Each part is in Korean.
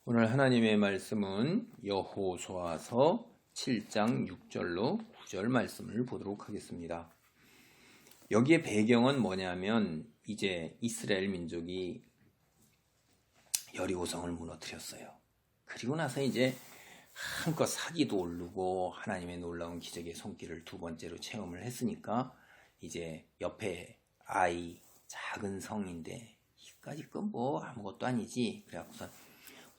오늘 하나님의 말씀은 여호수아서 7장 6절로 9절 말씀을 보도록 하겠습니다. 여기에 배경은 뭐냐면 이제 이스라엘 민족이 여리고성을 무너뜨렸어요. 그리고 나서 이제 한껏 사기도 오르고 하나님의 놀라운 기적의 손길을 두 번째로 체험을 했으니까 이제 옆에 아이 작은 성인데 이까짓 건 뭐 아무것도 아니지. 그래갖고서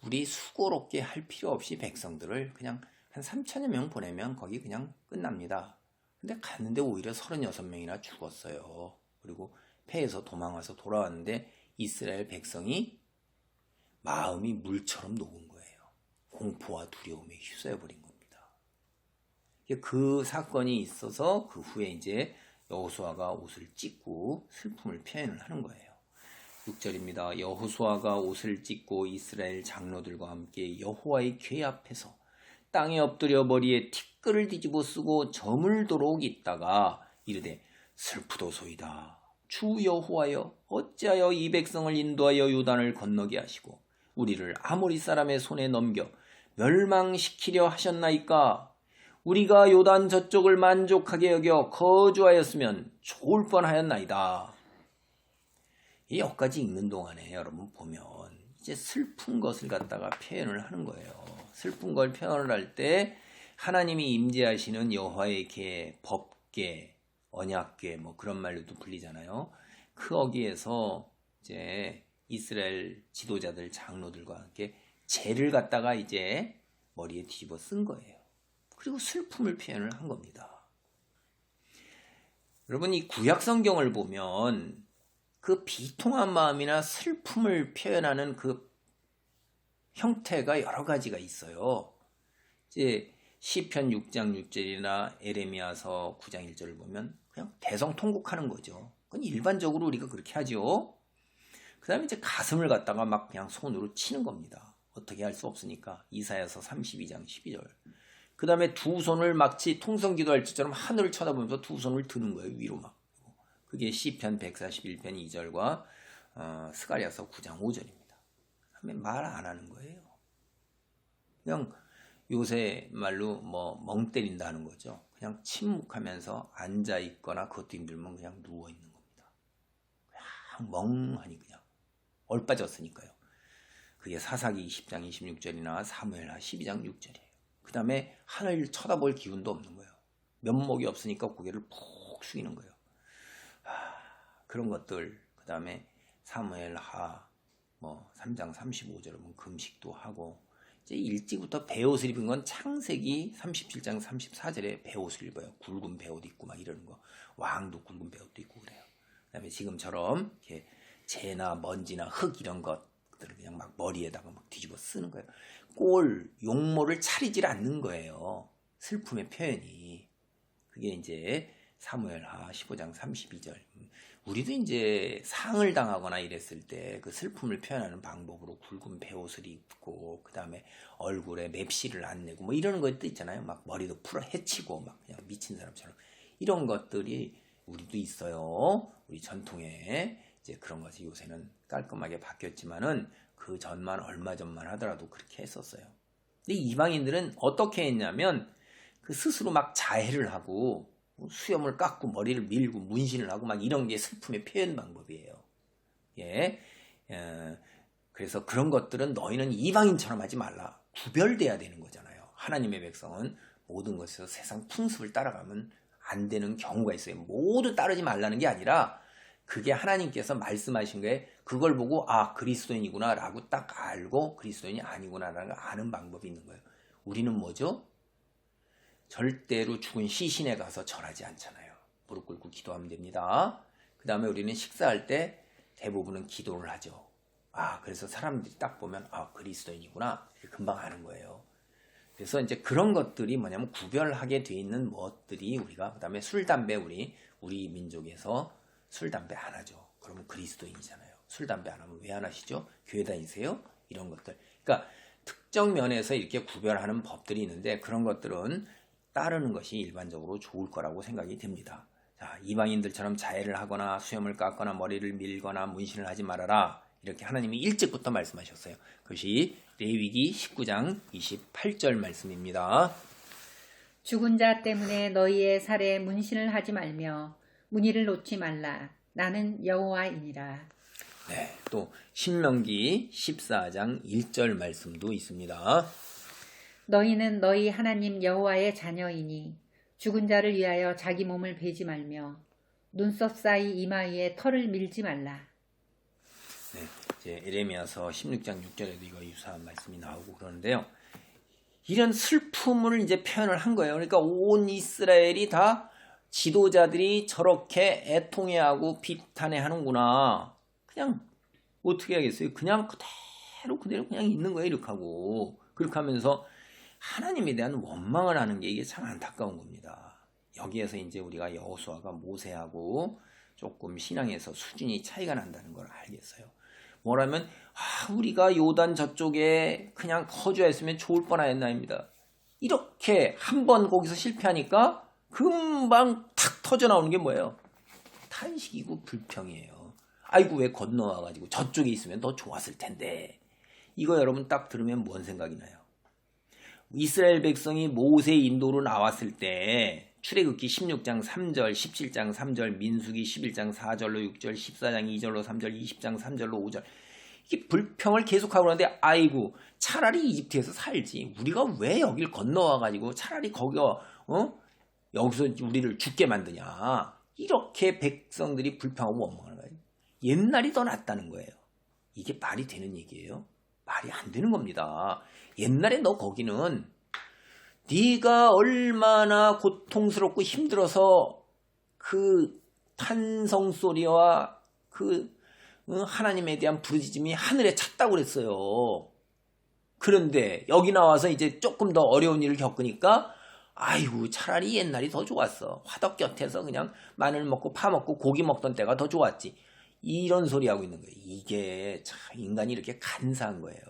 우리 수고롭게 할 필요 없이 백성들을 그냥 한 3천여 명 보내면 거기 그냥 끝납니다. 근데 갔는데 오히려 36명이나 죽었어요. 그리고 패해서 도망와서 돌아왔는데 이스라엘 백성이 마음이 물처럼 녹은 거예요. 공포와 두려움에 휩싸여버린 겁니다. 그 사건이 있어서 그 후에 이제 여호수아가 옷을 찢고 슬픔을 표현을 하는 거예요. 6절입니다. 여호수아가 옷을 찢고 이스라엘 장로들과 함께 여호와의 궤 앞에서 땅에 엎드려 머리에 티끌을 뒤집어 쓰고 저물도록 있다가 이르되 슬프도소이다. 주 여호와여 어찌하여 이 백성을 인도하여 요단을 건너게 하시고 우리를 아모리 사람의 손에 넘겨 멸망시키려 하셨나이까. 우리가 요단 저쪽을 만족하게 여겨 거주하였으면 좋을 뻔하였나이다. 이 여기까지 읽는 동안에 여러분 보면 이제 슬픈 것을 갖다가 표현을 하는 거예요. 슬픈 걸 표현을 할 때 하나님이 임재하시는 여호와의 궤, 법궤, 언약궤 뭐 그런 말로도 불리잖아요. 거기에서 이제 이스라엘 지도자들 장로들과 함께 재를 갖다가 이제 머리에 뒤집어 쓴 거예요. 그리고 슬픔을 표현을 한 겁니다. 여러분 이 구약 성경을 보면 그 비통한 마음이나 슬픔을 표현하는 그 형태가 여러 가지가 있어요. 이제 시편 6장 6절이나 에레미야서 9장 1절을 보면 그냥 대성통곡하는 거죠. 그건 일반적으로 우리가 그렇게 하죠. 그 다음에 이제 가슴을 갖다가 막 그냥 손으로 치는 겁니다. 어떻게 할 수 없으니까. 이사야서 32장 12절. 그 다음에 두 손을 마치 통성기도할 때처럼 하늘을 쳐다보면서 두 손을 드는 거예요. 위로 막. 그게 시편 141편 2절과 스가랴서 9장 5절입니다. 말 안 하는 거예요. 그냥 요새 말로 뭐 멍 때린다는 거죠. 그냥 침묵하면서 앉아 있거나 그것도 힘들면 그냥 누워 있는 겁니다. 그냥 멍하니 그냥 얼빠졌으니까요. 그게 사사기 20장 26절이나 사무엘하 12장 6절이에요. 그 다음에 하늘 쳐다볼 기운도 없는 거예요. 면목이 없으니까 고개를 푹 숙이는 거예요. 그런 것들, 그 다음에 사무엘하 뭐 3장 35절에 보면 금식도 하고 이제 일찍부터 베옷을 입은 건 창세기 37장 34절에 베옷을 입어요. 굵은 베옷 입고 막 이러는 거. 왕도 굵은 베옷도 입고 그래요. 그 다음에 지금처럼 이렇게 재나 먼지나 흙 이런 것들을 그냥 막 머리에다가 막 뒤집어 쓰는 거예요. 꼴, 용모를 차리질 않는 거예요. 슬픔의 표현이. 그게 이제 사무엘하 15장 32절. 우리도 이제 상을 당하거나 이랬을 때 그 슬픔을 표현하는 방법으로 굵은 베옷을 입고 그 다음에 얼굴에 맵시를 안 내고 뭐 이러는 것도 있잖아요. 막 머리도 풀어 헤치고 막 그냥 미친 사람처럼 이런 것들이 우리도 있어요. 우리 전통에 이제 그런 것이 요새는 깔끔하게 바뀌었지만은 그 전만 얼마 전만 하더라도 그렇게 했었어요. 근데 이방인들은 어떻게 했냐면 그 스스로 막 자해를 하고 수염을 깎고 머리를 밀고 문신을 하고 막 이런 게 슬픔의 표현 방법이에요. 예. 그래서 그런 것들은 너희는 이방인처럼 하지 말라. 구별돼야 되는 거잖아요. 하나님의 백성은 모든 것에서 세상 풍습을 따라가면 안 되는 경우가 있어요. 모두 따르지 말라는 게 아니라 그게 하나님께서 말씀하신 거에 그걸 보고 아 그리스도인이구나 라고 딱 알고 그리스도인이 아니구나 라는 걸 아는 방법이 있는 거예요. 우리는 뭐죠? 절대로 죽은 시신에 가서 절하지 않잖아요. 무릎 꿇고 기도하면 됩니다. 그 다음에 우리는 식사할 때 대부분은 기도를 하죠. 그래서 사람들이 딱 보면 그리스도인이구나 금방 아는 거예요. 그래서 이제 그런 것들이 뭐냐면 구별하게 돼 있는 것들이 우리가 그 다음에 술, 담배 우리 민족에서 술, 담배 안 하죠. 그러면 그리스도인이잖아요. 술, 담배 안 하면 왜 안 하시죠? 교회 다니세요? 이런 것들. 그러니까 특정 면에서 이렇게 구별하는 법들이 있는데 그런 것들은 따르는 것이 일반적으로 좋을 거라고 생각이 됩니다. 자, 이방인들처럼 자해를 하거나 수염을 깎거나 머리를 밀거나 문신을 하지 말아라. 이렇게 하나님이 일찍부터 말씀하셨어요. 그것이 레위기 19장 28절 말씀입니다. 죽은 자 때문에 너희의 살에 문신을 하지 말며 문의를 놓지 말라. 나는 여호와이니라. 네, 또 신명기 14장 1절 말씀도 있습니다. 너희는 너희 하나님 여호와의 자녀이니 죽은 자를 위하여 자기 몸을 베지 말며 눈썹 사이 이마위에 털을 밀지 말라. 네, 이제 에레미야서 16장 6절에도 이거 유사한 말씀이 나오고 그러는데요. 이런 슬픔을 이제 표현을 한 거예요. 그러니까 온 이스라엘이 다 지도자들이 저렇게 애통해하고 비탄해하는구나. 그냥 어떻게 하겠어요? 그냥 그대로 그냥 있는 거예요. 이렇게 하고 그렇게 하면서 하나님에 대한 원망을 하는 게 이게 참 안타까운 겁니다. 여기에서 이제 우리가 여호수아가 모세하고 조금 신앙에서 수준이 차이가 난다는 걸 알겠어요. 뭐라면 우리가 요단 저쪽에 그냥 거주했으면 좋을 뻔하였나입니다. 이렇게 한번 거기서 실패하니까 금방 탁 터져 나오는 게 뭐예요? 탄식이고 불평이에요. 아이고 왜 건너와가지고 저쪽에 있으면 더 좋았을 텐데. 이거 여러분 딱 들으면 뭔 생각이 나요? 이스라엘 백성이 모세 인도로 나왔을 때 출애굽기 16장 3절, 17장 3절, 민수기 11장 4절로 6절, 14장 2절로 3절, 20장 3절로 5절 이게 불평을 계속하고 그러는데 아이고 차라리 이집트에서 살지 우리가 왜 여길 건너와가지고 차라리 거기가 여기서 우리를 죽게 만드냐 이렇게 백성들이 불평하고 원망하는 거예요. 옛날이 더 낫다는 거예요. 이게 말이 되는 얘기예요? 말이 안 되는 겁니다. 옛날에 너 거기는 네가 얼마나 고통스럽고 힘들어서 그 탄성 소리와 그 하나님에 대한 부르짖음이 하늘에 찼다고 그랬어요. 그런데 여기 나와서 이제 조금 더 어려운 일을 겪으니까 아이고 차라리 옛날이 더 좋았어. 화덕 곁에서 그냥 마늘 먹고 파 먹고 고기 먹던 때가 더 좋았지. 이런 소리 하고 있는 거예요. 이게 참 인간이 이렇게 간사한 거예요.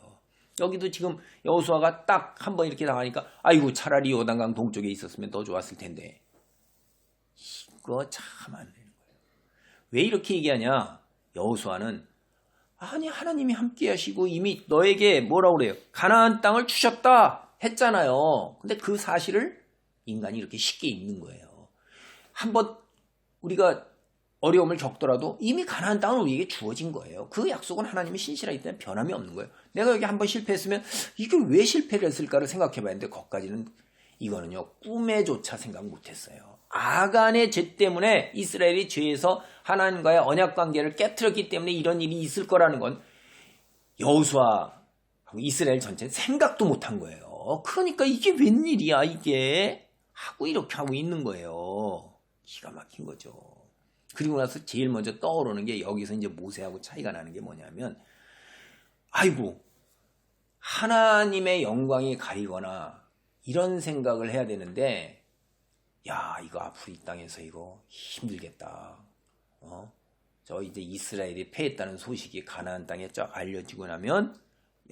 여기도 지금 여호수아가 딱 한번 이렇게 당하니까 아이고 차라리 요단강 동쪽에 있었으면 더 좋았을 텐데. 이거 참 안 되는 거예요. 왜 이렇게 얘기하냐? 여호수아는 아니 하나님이 함께 하시고 이미 너에게 뭐라고 그래요? 가나안 땅을 주셨다 했잖아요. 근데 그 사실을 인간이 이렇게 쉽게 잊는 거예요. 한번 우리가 어려움을 겪더라도 이미 가나안 땅은 우리에게 주어진 거예요. 그 약속은 하나님이 신실하기 때문에 변함이 없는 거예요. 내가 여기 한번 실패했으면 이게 왜 실패를 했을까를 생각해 봐야 하는데 거기까지는 이거는요 꿈에조차 생각 못했어요. 아간의 죄 때문에 이스라엘이 죄에서 하나님과의 언약 관계를 깨트렸기 때문에 이런 일이 있을 거라는 건 여호수아하고 이스라엘 전체는 생각도 못한 거예요. 그러니까 이게 웬일이야 이게 하고 이렇게 하고 있는 거예요. 기가 막힌 거죠. 그리고 나서 제일 먼저 떠오르는 게 여기서 이제 모세하고 차이가 나는 게 뭐냐면 아이고 하나님의 영광이 가리거나 이런 생각을 해야 되는데 야 이거 앞으로 이 땅에서 이거 힘들겠다. 저 이제 이스라엘이 패했다는 소식이 가나안 땅에 쫙 알려지고 나면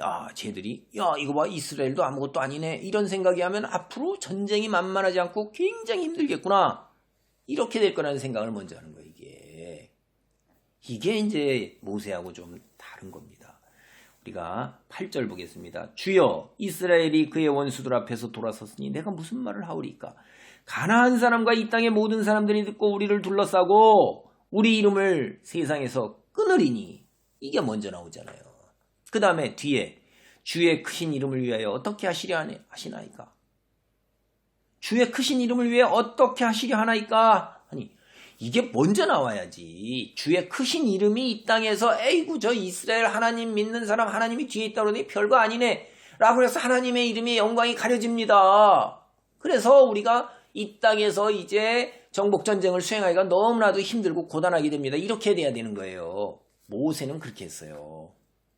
야 쟤들이 야 이거 봐 이스라엘도 아무것도 아니네 이런 생각이 하면 앞으로 전쟁이 만만하지 않고 굉장히 힘들겠구나. 이렇게 될 거라는 생각을 먼저 하는 거예요. 이게 이제 모세하고 좀 다른 겁니다. 우리가 8절 보겠습니다. 주여 이스라엘이 그의 원수들 앞에서 돌아섰으니 내가 무슨 말을 하오리까? 가나안 사람과 이 땅의 모든 사람들이 듣고 우리를 둘러싸고 우리 이름을 세상에서 끊으리니 이게 먼저 나오잖아요. 그 다음에 뒤에 주의 크신 이름을 위하여 어떻게 하시려 하시나이까? 주의 크신 이름을 위해 어떻게 하시려 하나이까? 아니 이게 먼저 나와야지. 주의 크신 이름이 이 땅에서 에이구 저 이스라엘 하나님 믿는 사람 하나님이 뒤에 있다 그러니 별거 아니네 라고 해서 하나님의 이름의 영광이 가려집니다. 그래서 우리가 이 땅에서 이제 정복전쟁을 수행하기가 너무나도 힘들고 고단하게 됩니다. 이렇게 돼야 되는 거예요. 모세는 그렇게 했어요.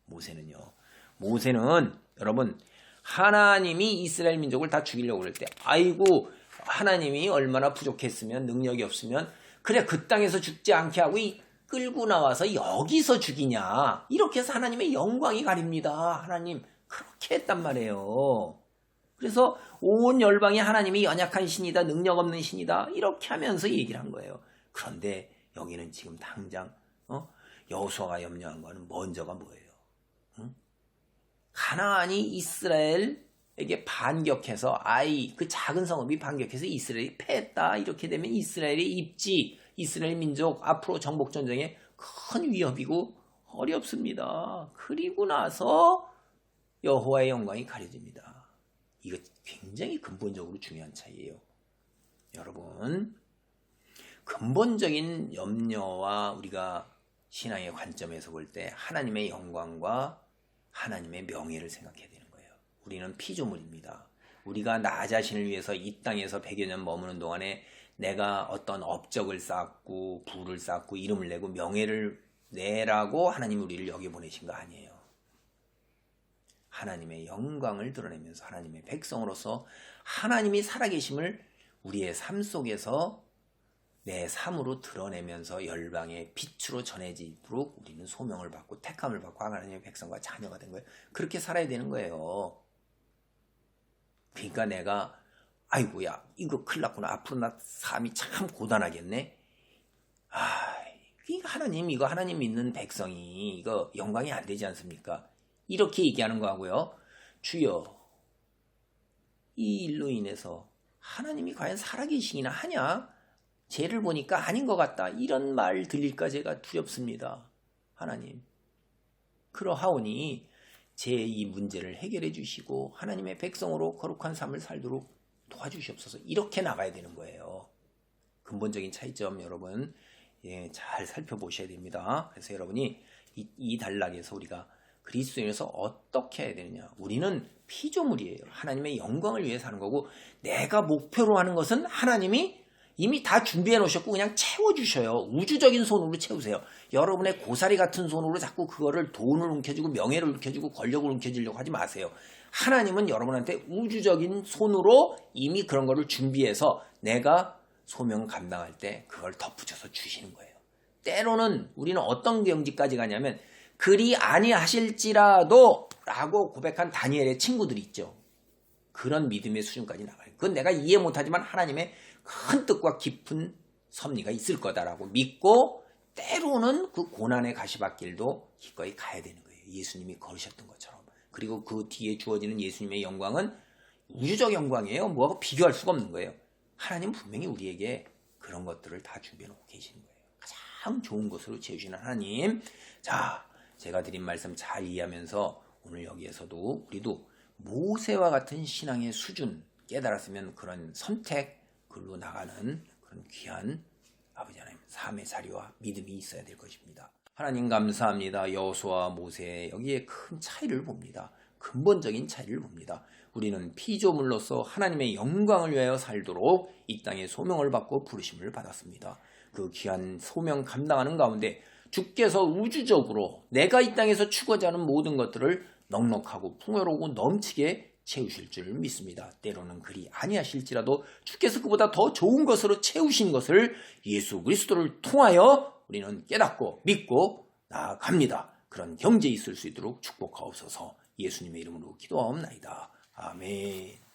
모세는 여러분 하나님이 이스라엘 민족을 다 죽이려고 그럴 때 아이고 하나님이 얼마나 부족했으면 능력이 없으면 그래 그 땅에서 죽지 않게 하고 끌고 나와서 여기서 죽이냐 이렇게 해서 하나님의 영광이 가립니다. 하나님 그렇게 했단 말이에요. 그래서 온 열방이 하나님이 연약한 신이다 능력 없는 신이다 이렇게 하면서 얘기를 한 거예요. 그런데 여기는 지금 당장 여호수아가 염려한 거는 먼저가 뭐예요? 응? 가나안이 이스라엘에게 반격해서 그 작은 성읍이 반격해서 이스라엘이 패했다. 이렇게 되면 이스라엘의 입지, 이스라엘 민족 앞으로 정복전쟁에 큰 위협이고 어렵습니다. 그리고 나서 여호와의 영광이 가려집니다. 이거 굉장히 근본적으로 중요한 차이예요. 여러분, 근본적인 염려와 우리가 신앙의 관점에서 볼 때 하나님의 영광과 하나님의 명예를 생각해야 되는 거예요. 우리는 피조물입니다. 우리가 나 자신을 위해서 이 땅에서 100여 년 머무는 동안에 내가 어떤 업적을 쌓고 부를 쌓고 이름을 내고 명예를 내라고 하나님 우리를 여기 보내신 거 아니에요. 하나님의 영광을 드러내면서 하나님의 백성으로서 하나님이 살아계심을 우리의 삶 속에서 내 삶으로 드러내면서 열방의 빛으로 전해지도록 우리는 소명을 받고 택함을 받고 하나님의 백성과 자녀가 된 거예요. 그렇게 살아야 되는 거예요. 그러니까 내가 아이고야 이거 큰일 났구나. 앞으로 나 삶이 참 고단하겠네. 이거 하나님 믿는 백성이 이거 영광이 안 되지 않습니까? 이렇게 얘기하는 거하고요. 주여 이 일로 인해서 하나님이 과연 살아계시기나 하냐? 죄를 보니까 아닌 것 같다. 이런 말 들릴까 제가 두렵습니다. 하나님. 그러하오니 제 이 문제를 해결해 주시고 하나님의 백성으로 거룩한 삶을 살도록 도와주시옵소서. 이렇게 나가야 되는 거예요. 근본적인 차이점 여러분 잘 살펴보셔야 됩니다. 그래서 여러분이 이 단락에서 우리가 그리스도인에서 어떻게 해야 되느냐. 우리는 피조물이에요. 하나님의 영광을 위해 사는 거고 내가 목표로 하는 것은 하나님이 이미 다 준비해 놓으셨고 그냥 채워주셔요. 우주적인 손으로 채우세요. 여러분의 고사리 같은 손으로 자꾸 그거를 돈을 움켜쥐고 명예를 움켜쥐고 권력을 움켜쥐려고 하지 마세요. 하나님은 여러분한테 우주적인 손으로 이미 그런 거를 준비해서 내가 소명 감당할 때 그걸 덧붙여서 주시는 거예요. 때로는 우리는 어떤 경지까지 가냐면 그리 아니하실지라도 라고 고백한 다니엘의 친구들이 있죠. 그런 믿음의 수준까지 나가요. 그건 내가 이해 못하지만 하나님의 큰 뜻과 깊은 섭리가 있을 거다라고 믿고 때로는 그 고난의 가시밭길도 기꺼이 가야 되는 거예요. 예수님이 걸으셨던 것처럼. 그리고 그 뒤에 주어지는 예수님의 영광은 우주적 영광이에요. 뭐하고 비교할 수가 없는 거예요. 하나님 분명히 우리에게 그런 것들을 다 준비해 놓고 계시는 거예요. 가장 좋은 것으로 채우시는 하나님. 자, 제가 드린 말씀 잘 이해하면서 오늘 여기에서도 우리도 모세와 같은 신앙의 수준 깨달았으면 그런 선택글로 나가는 그런 귀한 아버지 하나님 삶의 자리와 믿음이 있어야 될 것입니다. 하나님 감사합니다. 여호수아와 모세 여기에 큰 차이를 봅니다. 근본적인 차이를 봅니다. 우리는 피조물로서 하나님의 영광을 위하여 살도록 이 땅에 소명을 받고 부르심을 받았습니다. 그 귀한 소명 감당하는 가운데 주께서 우주적으로 내가 이 땅에서 추구하지 않은 모든 것들을 넉넉하고 풍요로우고 넘치게 채우실 줄 믿습니다. 때로는 그리 아니하실지라도 주께서 그보다 더 좋은 것으로 채우신 것을 예수 그리스도를 통하여 우리는 깨닫고 믿고 나아갑니다. 그런 경제에 있을 수 있도록 축복하옵소서. 예수님의 이름으로 기도하옵나이다. 아멘.